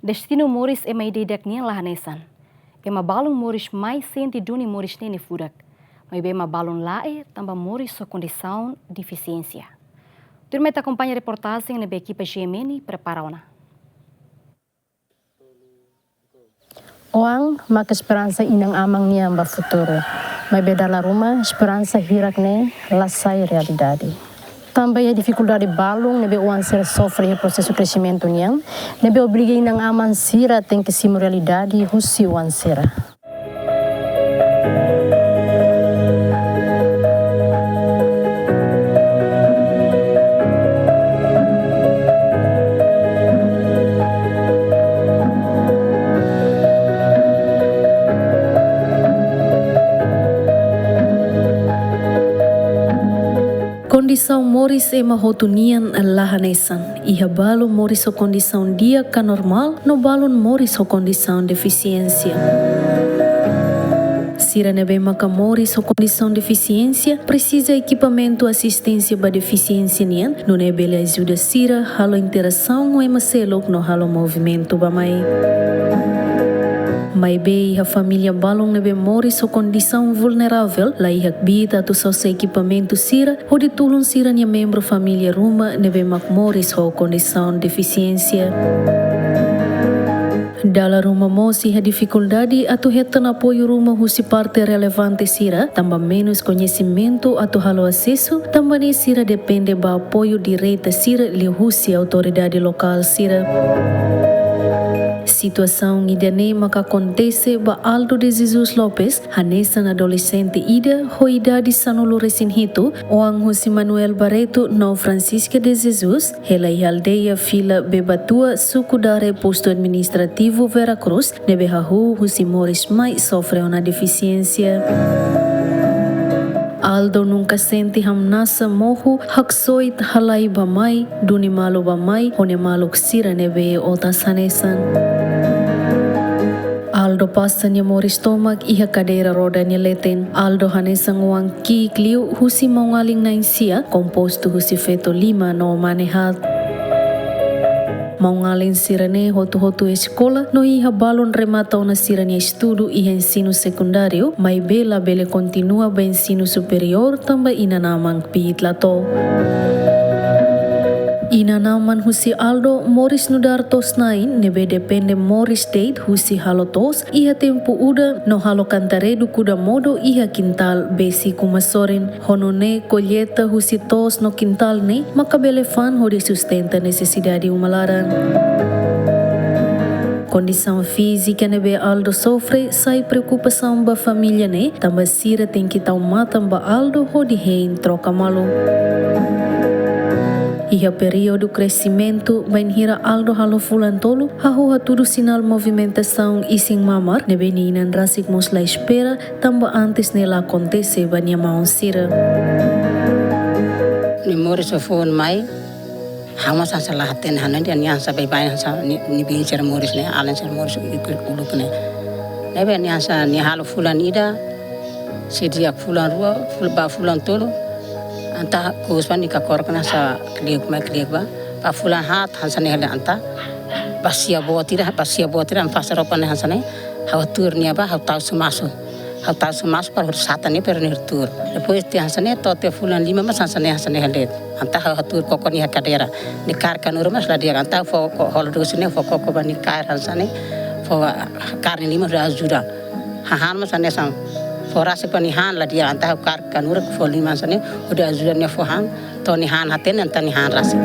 Destino Moris ema idedak nian lahanesan. Ema balon Moris mais sente duni Moris nene fudak. Mas ema balon lae tambah Moris sua condição deficiência. Turma te acompanha a reportagem na equipa GMN prepara-ona. Oang maka esperança inang amang niya ba futuro. May bedala rumah esperança hirak ne lasai realidade. Também a dificuldade balong nebe uang ser sofre o processo crescimento niang nebe obriga inang aman sira tem que simu realidade husi uang sira. Condição Moris ema hotunian lahanesan. Iha balon Moris o condição dia ka normal, no balon Moris o condição deficiência. Sira nebe maka Moris o condição deficiência, precisa equipamento assistência ba deficiência nian, no nebe le ajuda sira halo interação o ema selok no halo movimento ba mai. Mai be a família balong nebe Moris o condição vulnerável, la ihak bita tu só se equipamento sira, o de tulun sira nia membro família ruma nebe mak Moris o condição deficiência. Dala rumah mosi a dificuldade atu retan apoio rumah husi parte relevante sira, tambah menos conhecimento atu halo acesso, tambah ne sira depende ba apoio direita sira li husi autoridade local sira. Situação idane maka acontece ba Aldo de Jesus Lopes, hanesan adolescente ida ho idade sanulu resinhito, oang José Manuel Barreto no Francisca de Jesus, hela i aldeia fila bebatua suku dare posto administrativo Veracruz, nebe hahu José Moris mai sofre uma deficiência. Aldo nunca sente hamnasa mohu haksoit halai bamai, duni malu bamai, hone maluk sira nebe otas hanesan. Aldo passa nia Moris tomak iha cadeira roda nia leten. Aldo hanesan uang ki kliu husi maungaling na insia, composto husi feto 5 no manehat. Maungaling sirane hotu escola no iha balon remata una sirane estudo iha ensino secundário, mai bela bele continua ba ensino superior tamba inanamang piitlato. Inanaman husi Aldo Moris nudar tos nain nebe depende Moris state husi halo tos iha tempo uda no halo cantaredo kuda modo iha quintal besi kumasorin honone colheita husi tos no quintal ne makabele fan hode sustenta necessidade umalaran. Condição física nebe Aldo sofre sai preocupação ba família ne tamba sira tem que tau matam ba Aldo hode hein troca malu. Iha período crescimento bainhira Aldo halo fulan tolu hahuha tudo sinal movimentação ising mamar nebe ninan rasik mosla espera tamba antes nela acontece bania maun sira. Ni Moris o phone mai hama sa salahaten hanan dia nian sa bai bai sa ni bin ser Moris ne alen ser Moris uluk ne nebe nian sa ni halo fulan ida sedia fulan rua fulan tolu anta kuspan ni kakor kana sa kliuk ba pa fulan hat hansane hele anta pasia botira fasaropan hansane hawatur ni ba hau sumasu par satane per nirtur depois te hansane tote fulan 5 mas hansane hele anta hawatur kokoni hakadera ni kar kanur mas la dia anta fo holdusne fo kokko bani kar hansane fo kar ni 5 rajuda han mas hanesam forase panihan la dia anta kar kanur fo 5 hansane udah ajudannya fo han to ni han haten anta ni han rasi.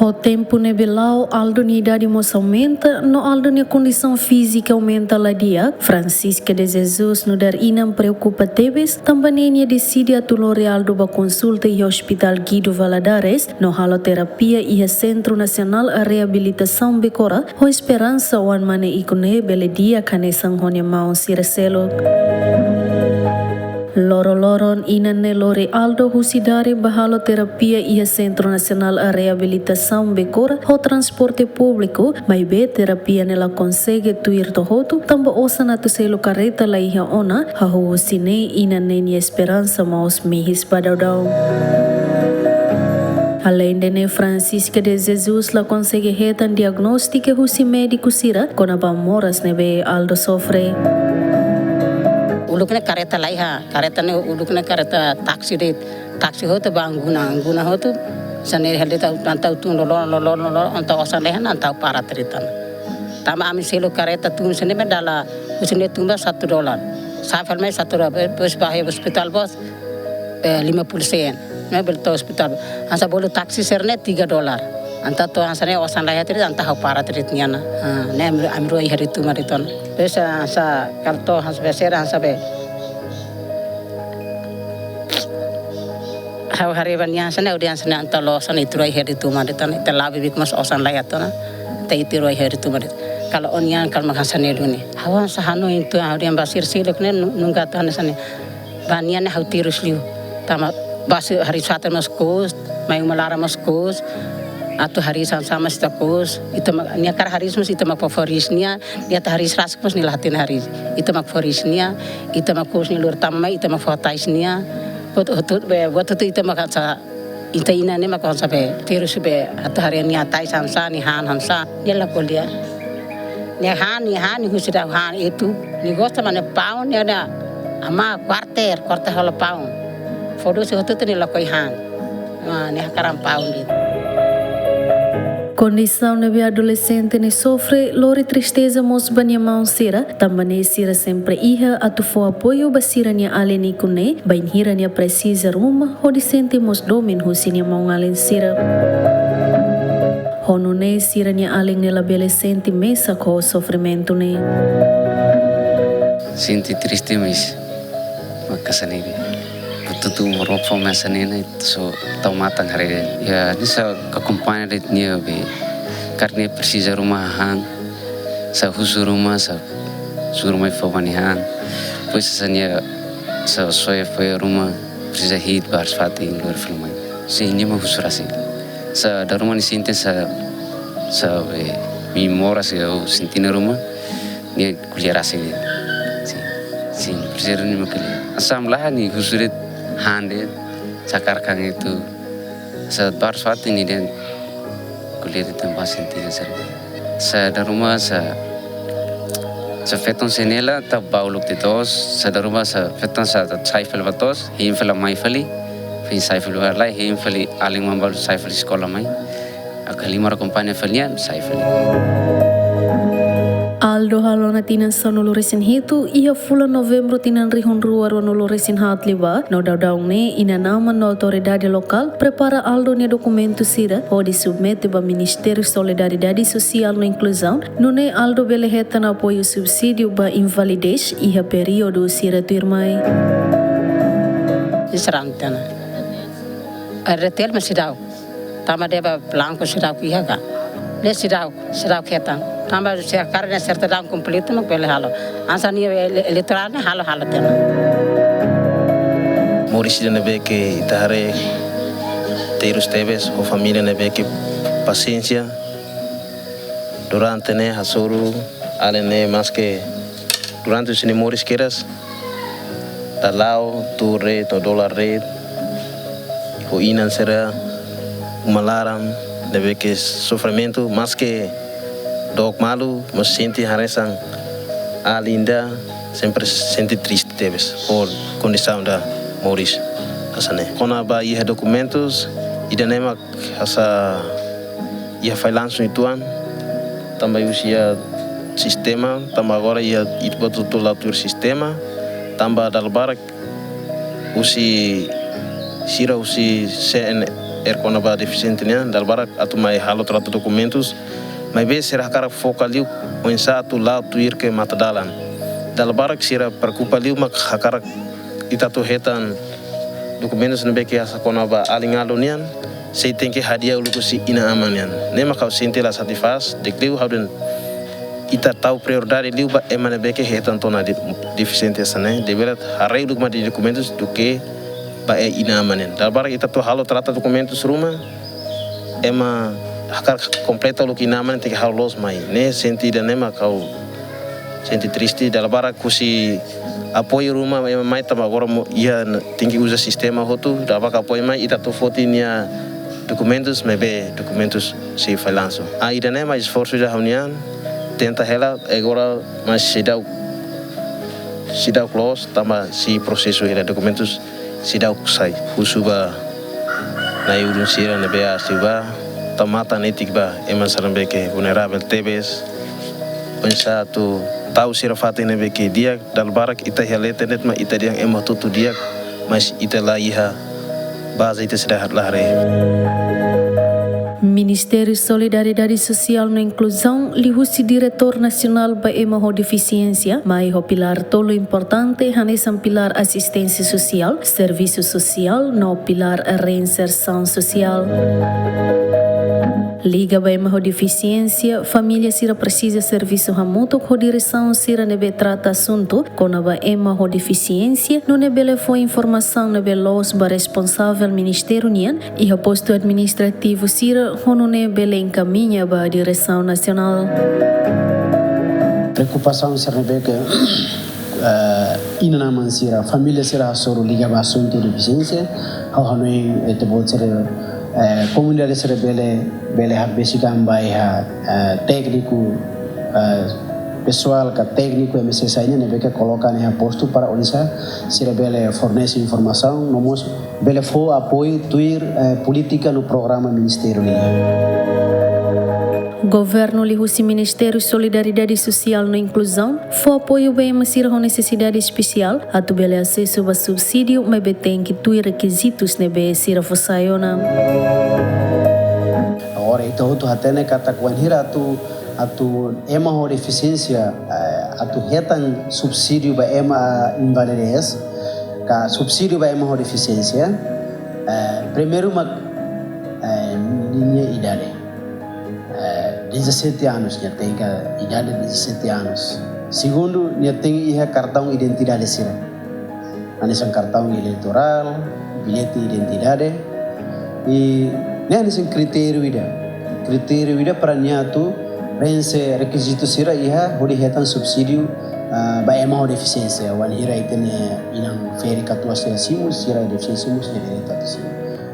O tempo nebelau Aldo ni idade moça aumenta, no Aldo ni condição física aumenta lá dia. Francisca de Jesus no dar inam preocupa tebes, também decide atulore Aldo ba consulta e hospital Guido Valadares, no haloterapia e Centro Nacional a Reabilitação Becora, o esperança o anmane ikone bele dia kanesang honya maun siraselo. Loro-loron inane lore Aldo husidare bahalo terapia ia Centro Nacional a Reabilitação Becora ho transporte público, mai be terapia nela consegue tuir tohotu tamba osa na tu selo careta la iha ona ha husine inane ni esperança maus mihis badadau. Além de Francisca de Jesus la consegue retan diagnóstico husi médico sira kona ba moras nebe Aldo sofre. Uluknya kareta laiha, kareta ne uluknya kareta taksi hotu guna hotu sane halita antau tun lolo antau osan lehan antau para teritan. Tama ami selo kareta tun sane medala usine tumba $1. Safal mai $1 bos bahaya hospital bos 50 sen. Mebel to hospital. Ansa bolu taksi serne $3. Anta to ansane osan lehan terit anta hau para teritnya na. Ne amro hari tu mariton. Besa sa kalto has besera ansa be. Hau hari banyak sana udian sana anta lo sana itu hari tu mariton. Ita labi bik mas osan lehan to na. Ita itu hari tu mariton. Kalau onian kalau makan sana dulu ni. Hawan sahano itu udian basir siluk ne nunggat sana sana. Banian hau tirus liu. Tama basi hari suatu maskus, mayu malara maskus. Atau hari sama setakus itu nia kar hari semua itu mak favorisnya dia hari seras mus nilahatin hari itu mak favorisnya itu mak kus ni lur tamai itu mak fotaisnya buat itu mak sa itu ina ni mak sampai terus be atau hari nia tai samsa ni han hamsa dia lah kuliah ni han ni husida han itu ni gosta mana pound ni ada ama quarter halo pound fodo se itu ni lakoi han ni karam pound itu. Condição de adolescente ne sofre lori tristeza mos banya mão sira também sira sempre iha atu fo apoio basira nia aleni kune bain hira nia precisa ruma ho disente mos domin husinia mão alen sira honune sira nia alen nela adolescente mesa co sofrimento ne sinti triste mas makasanebe tutu merokok masanena itu so tau matang hari ya ini sa kakumpanya det nia be karena persisa rumah hang sa husu rumah sa surumai fawani hang pues sanya sa soe foi rumah persisa hit bar fati luar filmai si ini mah husu rasi sa da rumah ni sinte sa be mi mora sa sintina rumah ni kuliah rasi si persisa ni makali asam lah ni husu hande cakar kang itu sebar suatu ini dan kuliah di tempat sendiri saya dari rumah saya feton senela tak bauluk di tos saya dari rumah saya feton saya saifel batos himfel mai feli fin saifel warlai himfeli aling mambalu saifel sekolah mai akalimar kompanya felian saifel Aldo halona tinan sa noloresin hitu ia fula Novembro tinan rihon ruar noloresin hat liba no daung ne ina nama no autoridade lokal prepara Aldo ne dokumento sira o di submete ba Ministério Solidariedade Social no Inclusão no ne Aldo bele heta na apoio subsídio ba invalidez ia período sira tuirmai Israntana retel masidau tama deba blanco sidau kihaga le sidau ketan tamba saya karena sertidão completo no pele halo ansani eleitoral ne halo tena Maurício nebe que itahare Teiros Teves o família nebe que paciência durante ne hasuru ale ne mas que durante os Maurício queiras talau tu rate o dólar rate o inan será malaram nebe que sofrimento mas que dok malu mas senti haresan alinda sempre senti triste teves por condição da Maurício asane kona ba ia documentos ida nemak asa ia faz langsung ituan também usia sistema também agora ia itu betul latur sistema tambah dalbarak usi sira usi CNR kona ba deficientnya dalbarak atau mai halo trata documentos mas bem será cara foca ali o insato lá tu ir que mata dalan dalbarak sira preocupa ali mak hakara ita tu hetan documentos nebe que asa kona ba alingalo nian sei tem que hadiah ulu si ina amanian nema kau sente la satisfaz de kliu hauden ita tahu prioridade liu ba emane be que hetan tona deficiente sane deverat harai ulu ma de documentos do que ba ina amanian dalbarak ita tu halo trata documentos rumah ema hakar completa lo que naman tem que halos mai ne sentida nema kau senti triste dalbarak kusi apoio rumah mai tama agora ia tem que usar sistema hotu dalbarak apoio mai ita tu fotinia documentos, maybe documentos se faz lanço. Ainda nem mais esforço da reunião, tenta ela agora mas se dá close, também se processo de documentos se dá sai. Usuba na urgência na BA suba, tomata netik ba eman sarambe que vulnerável TBS. Pensar tu tahu sira fatin nebe que dia dal barak ita helete net ma ita dia emma tutu dia mas ita la iha base ita sudah lahre. Ministério Solidariedade Social e Inclusão lihusi Diretor Nacional ba emaho deficiência, mai ho pilar tolo importante hanesan pilar assistência social, serviço social no pilar reinserção social. Liga ba emaho deficiência, família sira precisa serviço hamuto ko direção sira nebe trata assunto kona ba emaho deficiência no nebele foi informação nebe los ba responsável Ministério nian e o posto administrativo sira hono nebele encaminha ba direção nacional. Preocupação sira nebe que ina naman sira família sira soro liga ba assunto deficiência hau hanoi etebot sira comunidade sira bele habesikan bai técnico pessoal que técnico MCS ainda nebe que coloca em posto para onisa sira bele fornece informação nomos bele fo apoio tuir política no programa ministério. Governo lihusi Ministério Solidariedade Social e Inclusão foi apoio bem masir com necessidade especial atu bele acesso a subsídio mas tem que tuir requisitos nebe sira fosaiona. Agora então tu até ne kata kuanhira atu ema ho deficiência atu hetan subsídio ba ema invalidez ka subsídio ba ema ho deficiência primeiro minha idade 17 anos já tem a idade de 17 anos. Segundo, já tem cartão identidade sira. Anesan cartão eleitoral, bilhete de identidade e anesan critério ida para nyatu rense requisito sira iha hodi hetan subsídio ba ema ho deficiência wan hira itene inang feri katua sira simus sira deficiência simus de tatu.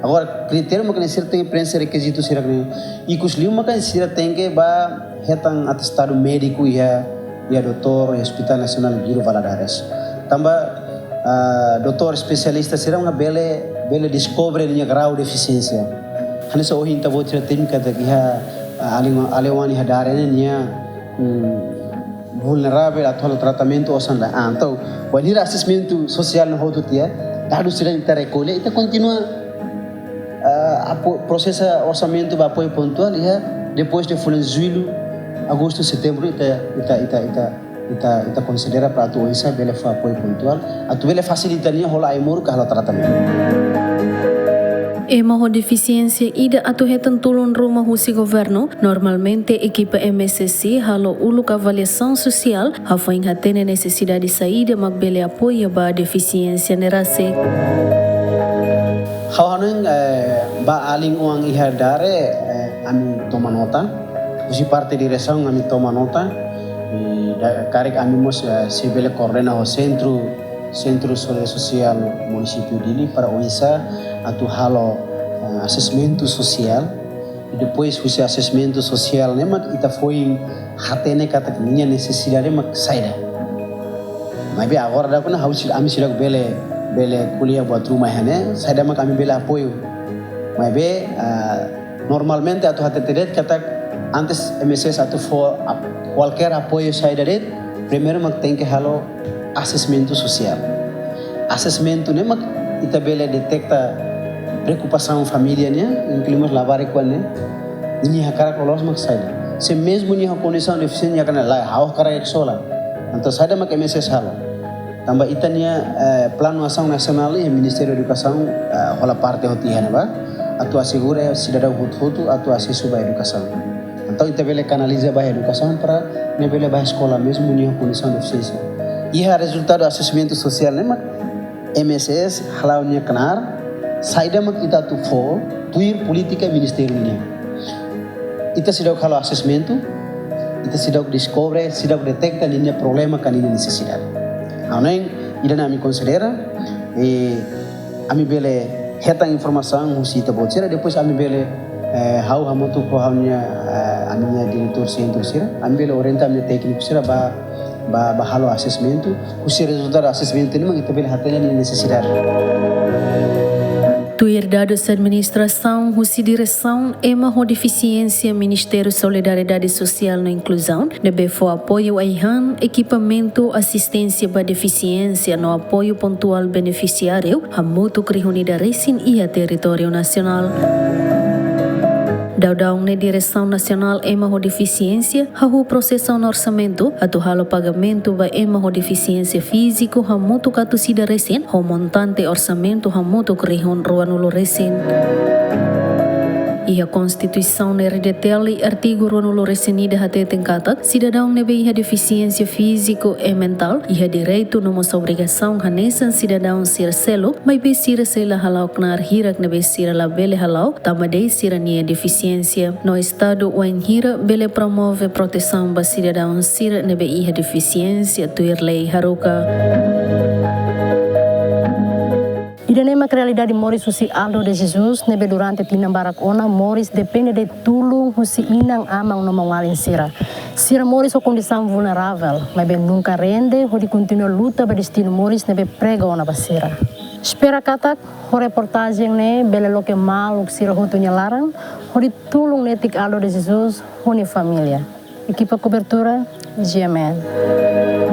Agora, critério makan sira tem prensa requisito sira kene. Ikus liu makan sira tem que ba hetan atestado médico ia doutor Hospital Nacional Giro Valadares. Tamba doutor especialista sira nga bele descobre linha grau deficiência. Hanesa o hinta vou tira técnica da ia alewani hadare nia vulnerável atual tratamento osanda. Então, quando assessmento social no rodo tia, dado sira ita recolhe, ita continua processo orçamento para apoio pontual e depois de julho, agosto, setembro ita considera para atu isa bele fa apoio pontual atu bele facilitaria rola ai moro kahla tratamento. Emaho deficiência ida atu hetan tulun rumah husi governo normalmente equipa MSC halo uluk avaliação social hafain hatene necessidade de saída magbele apoio ba deficiência nerase. Hawaneng ba aling uang iha dare ami toma nota usi parte direção ami toma nota karek ami mos sebele coordena o centro social município dili para oisa atu halo assessmento social e depois usi assessmento social ne mat ita foi hatene kata minha necessidade mak saida mas agora da kuna hausi ami sidak bele kuliah buat rumah hane saya mak kami bela apoio mas normalmente atau hati terdet kata antes MSS atau for qualquer apoio saya dari primeiro mak tem que halo assessmento social assessmento ne mak ita bele detecta preocupação familiarnya incluímos lavar ikuannya ini hakara kolos mak saya se mesmo ni condição deficiência kana la hau kara sola então saya mak MSS halo tambah itania plano ação nasional e Ministério da Educação rola parte hotiana ba atu assegura cidadão hutu atu acesso à educação então ita bele canaliza ba educação para ne bele ba escola mesmo ni condição de deficiência e a resultado assessmento social ne mak MSS halaunya kenar saida mak ita tu fo tuir politika ministério ni ita sidau kalau assessmento ita sidau descobre sidau detecta linha problema kanina necessidade. Auneng ida nami considera ami bele hetang informação husita bot sira depois ami bele how hamotu ko hamnya aminya diretor centro sira ami bele orienta ami técnico sira ba halo assessment usi resultado assessment ni mang bele hatanya ni necessidade. Tuir dados administração, husi direção, ema ho deficiência Ministério Solidariedade Social e Inclusão, debe fo apoio aihan, equipamento, assistência para deficiência no apoio pontual beneficiário, hamutu krihunida resin ia território nacional. Daw-daw na Direção Nacional ema ho deficiência, hahu prosesso no orçamento, ato halo pagamento ba ema ho deficiência físico, hamutu katusida resin, ho montante orçamento hamutu krihon ruanulo resin. Iha Constituição na redeteli artigo ruanulo resinida hate tingkatak, cidadão nebe iha deficiência físico e mental, iha direito no mos obrigação hanesan cidadão sira selo, mai be sira sela halau knar hirak nebe sira la bele halau, tamadei sira nia deficiência. No estado wain hira bele promove proteção ba cidadão sira nebe iha deficiência tuir lei haruka. Idanema realidade Moris husi Aldo de Jesus nebe durante tinambarak ona Moris depende de tulung husi inang amang no mawalin sira. Sira Moris o condição vulnerável, mas bem nunca rende ho di continua luta ba destino Moris nebe prega ona basira. Espera katak ho reportagem ne bele loke mal uk sira ho tunya larang ho di tulung netik Aldo de Jesus ho ni família. Equipa cobertura GMN.